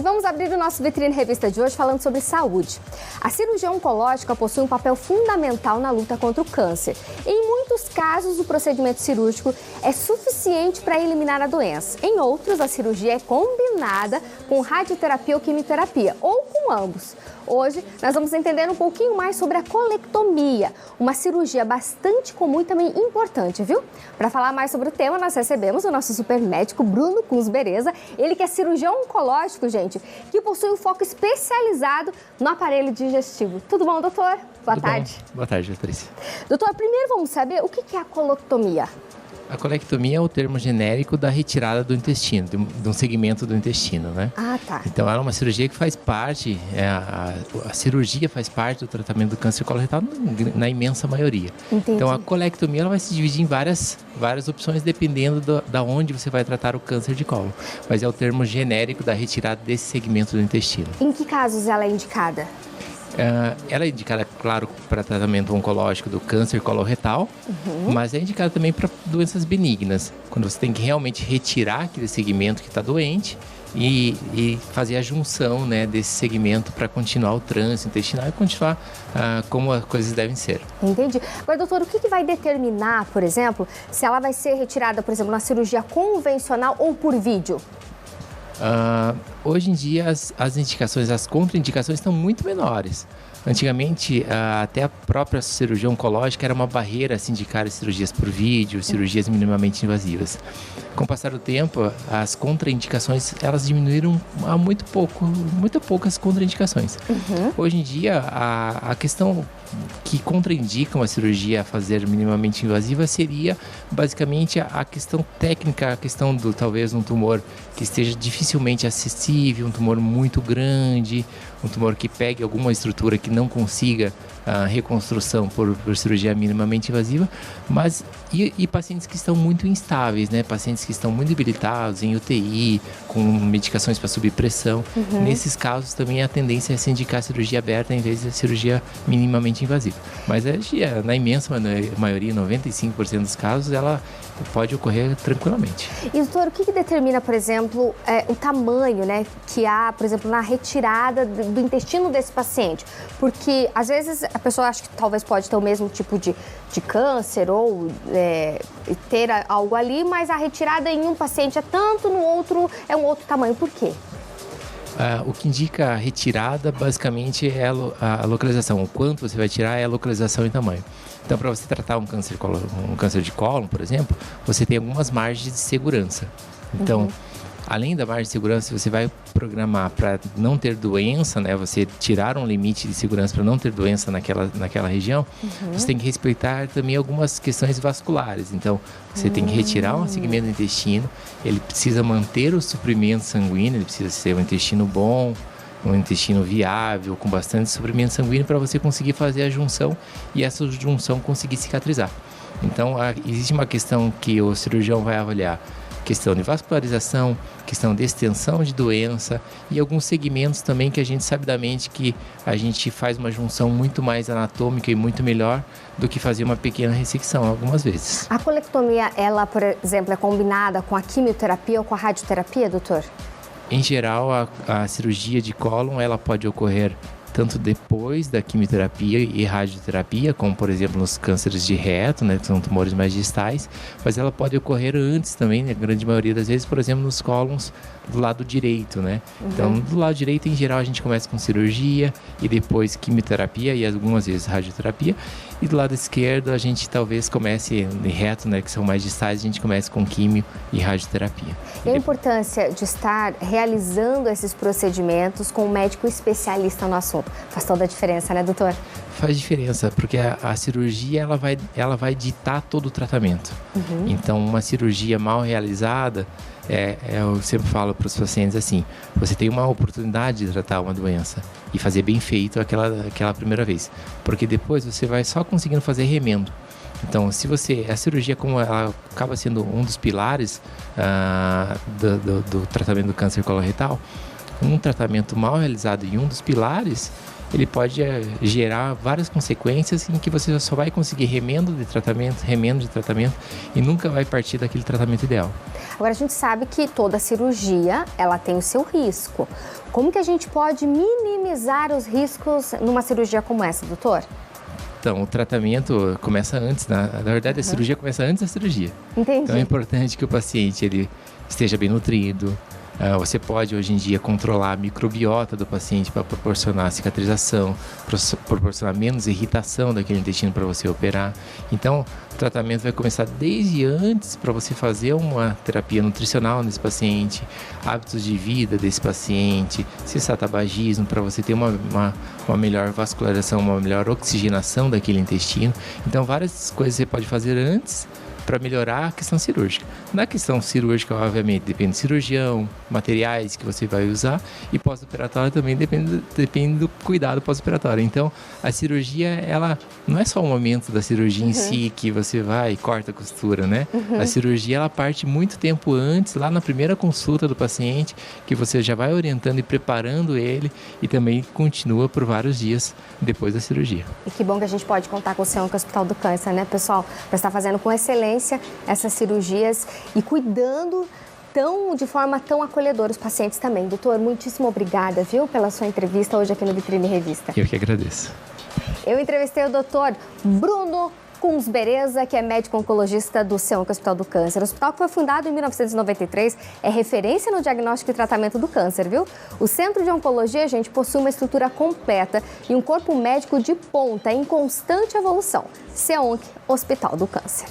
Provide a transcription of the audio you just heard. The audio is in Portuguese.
vamos abrir o nosso Vitrine Revista de hoje falando sobre saúde. A cirurgia oncológica possui um papel fundamental na luta contra o câncer. Em muitos casos, o procedimento cirúrgico é suficiente para eliminar a doença. Em outros, a cirurgia é combinada com radioterapia ou quimioterapia, ou com ambos. Hoje, nós vamos entender um pouquinho mais sobre a colectomia, uma cirurgia bastante comum e também importante, viu? Para falar mais sobre o tema, nós recebemos o nosso supermédico Bruno Cunz Bereza, ele que é cirurgião oncológico, gente, que possui um foco especializado no aparelho digestivo. Tudo bom, doutor? Boa tarde. Boa tarde, Patrícia. Doutor, primeiro vamos saber o que é a colectomia. A colectomia é o termo genérico da retirada do intestino, de um segmento do intestino, né? Ah, tá. Então, ela é uma cirurgia que faz parte, a cirurgia faz parte do tratamento do câncer coloretal na imensa maioria. Entendi. Então, a colectomia ela vai se dividir em várias opções, dependendo da onde você vai tratar o câncer de colo. Mas é o termo genérico da retirada desse segmento do intestino. Em que casos ela é indicada? Ela é indicada, claro, para tratamento oncológico do câncer coloretal, mas é indicada também para doenças benignas, quando você tem que realmente retirar aquele segmento que está doente e fazer a junção, né, desse segmento para continuar o trânsito intestinal e continuar como as coisas devem ser. Entendi. Agora, doutor, o que vai determinar, por exemplo, se ela vai ser retirada, por exemplo, na cirurgia convencional ou por vídeo? Hoje em dia as indicações, as contraindicações estão muito menores. Antigamente, até a própria cirurgia oncológica era uma barreira a se indicar cirurgias por vídeo, cirurgias minimamente invasivas. Com o passar do tempo, as contraindicações elas diminuíram a muito poucas contraindicações. Hoje em dia, a questão que contraindica uma cirurgia a fazer minimamente invasiva seria basicamente a questão técnica, a questão do talvez um tumor que esteja dificilmente acessível, um tumor muito grande, um tumor que pegue alguma estrutura que não consiga a reconstrução por cirurgia minimamente invasiva, mas e pacientes que estão muito instáveis, né? Pacientes que estão muito debilitados em UTI, com medicações para subir pressão. Nesses casos também a tendência é se indicar a cirurgia aberta em vez da cirurgia minimamente invasiva. Mas na imensa maioria, 95% dos casos, ela pode ocorrer tranquilamente. E doutor, o que determina, por exemplo, o tamanho, né, que há, por exemplo, na retirada do intestino desse paciente? Porque às vezes a pessoa acha que talvez pode ter o mesmo tipo de câncer ou ter algo ali, mas a retirada em um paciente é tanto, no outro é um outro tamanho. Por quê? O que indica a retirada basicamente é a localização. O quanto você vai tirar é a localização e tamanho. Então, para você tratar um câncer de cólon, por exemplo, você tem algumas margens de segurança. Então, além da margem de segurança, você vai programar para não ter doença, né? Você tirar um limite de segurança para não ter doença naquela região. Você tem que respeitar também algumas questões vasculares. Então, você tem que retirar um segmento do intestino. Ele precisa manter o suprimento sanguíneo. Ele precisa ser um intestino bom, um intestino viável, com bastante suprimento sanguíneo para você conseguir fazer a junção e essa junção conseguir cicatrizar. Então, existe uma questão que o cirurgião vai avaliar. Questão de vascularização, questão de extensão de doença e alguns segmentos também que a gente sabidamente que a gente faz uma junção muito mais anatômica e muito melhor do que fazer uma pequena ressecção algumas vezes. A colectomia, ela, por exemplo, é combinada com a quimioterapia ou com a radioterapia, doutor? Em geral, a cirurgia de cólon ela pode ocorrer tanto depois da quimioterapia e radioterapia, como por exemplo nos cânceres de reto, né, que são tumores mais distais, mas ela pode ocorrer antes também, na grande maioria das vezes, por exemplo, nos cólons do lado direito, né? Então, do lado direito, em geral, a gente começa com cirurgia e depois quimioterapia e algumas vezes radioterapia. E do lado esquerdo, a gente talvez comece de reto, né, que são mais distais, a gente começa com quimio e radioterapia. E a importância de estar realizando esses procedimentos com um médico especialista no assunto? Faz toda a diferença, né, doutor? Faz diferença, porque a cirurgia ela vai ditar todo o tratamento. Então, uma cirurgia mal realizada, eu sempre falo para os pacientes assim, você tem uma oportunidade de tratar uma doença e fazer bem feito aquela primeira vez, porque depois você vai só conseguindo fazer remendo. Então, a cirurgia, como ela acaba sendo um dos pilares do tratamento do câncer coloretal, um tratamento mal realizado em um dos pilares, ele pode gerar várias consequências em que você só vai conseguir remendo de tratamento e nunca vai partir daquele tratamento ideal. Agora, a gente sabe que toda cirurgia, ela tem o seu risco. Como que a gente pode minimizar os riscos numa cirurgia como essa, doutor? Então, o tratamento começa antes, na verdade, a cirurgia começa antes da cirurgia. Entendi. Então, é importante que o paciente ele esteja bem nutrido. Você pode, hoje em dia, controlar a microbiota do paciente para proporcionar cicatrização, proporcionar menos irritação daquele intestino para você operar. Então, o tratamento vai começar desde antes para você fazer uma terapia nutricional nesse paciente, hábitos de vida desse paciente, cessar tabagismo, para você ter uma melhor vascularização, uma melhor oxigenação daquele intestino. Então, várias coisas você pode fazer antes para melhorar a questão cirúrgica. Na questão cirúrgica, obviamente, depende do cirurgião, materiais que você vai usar, e pós-operatório também depende do cuidado pós-operatório. Então, a cirurgia, ela não é só o momento da cirurgia em si, que você vai e corta a costura, né? A cirurgia, ela parte muito tempo antes, lá na primeira consulta do paciente, que você já vai orientando e preparando ele, e também continua por vários dias depois da cirurgia. E que bom que a gente pode contar com o SEONC Hospital do Câncer, né, pessoal? Para estar fazendo com excelência essas cirurgias e cuidando de forma tão acolhedora os pacientes também. Doutor, muitíssimo obrigada, viu, pela sua entrevista hoje aqui no Vitrine Revista. Eu que agradeço. Eu entrevistei o doutor Bruno Kunzbereza, que é médico oncologista do SEONC Hospital do Câncer. O hospital que foi fundado em 1993 é referência no diagnóstico e tratamento do câncer, viu? O Centro de Oncologia, gente, possui uma estrutura completa e um corpo médico de ponta em constante evolução. SEONC Hospital do Câncer.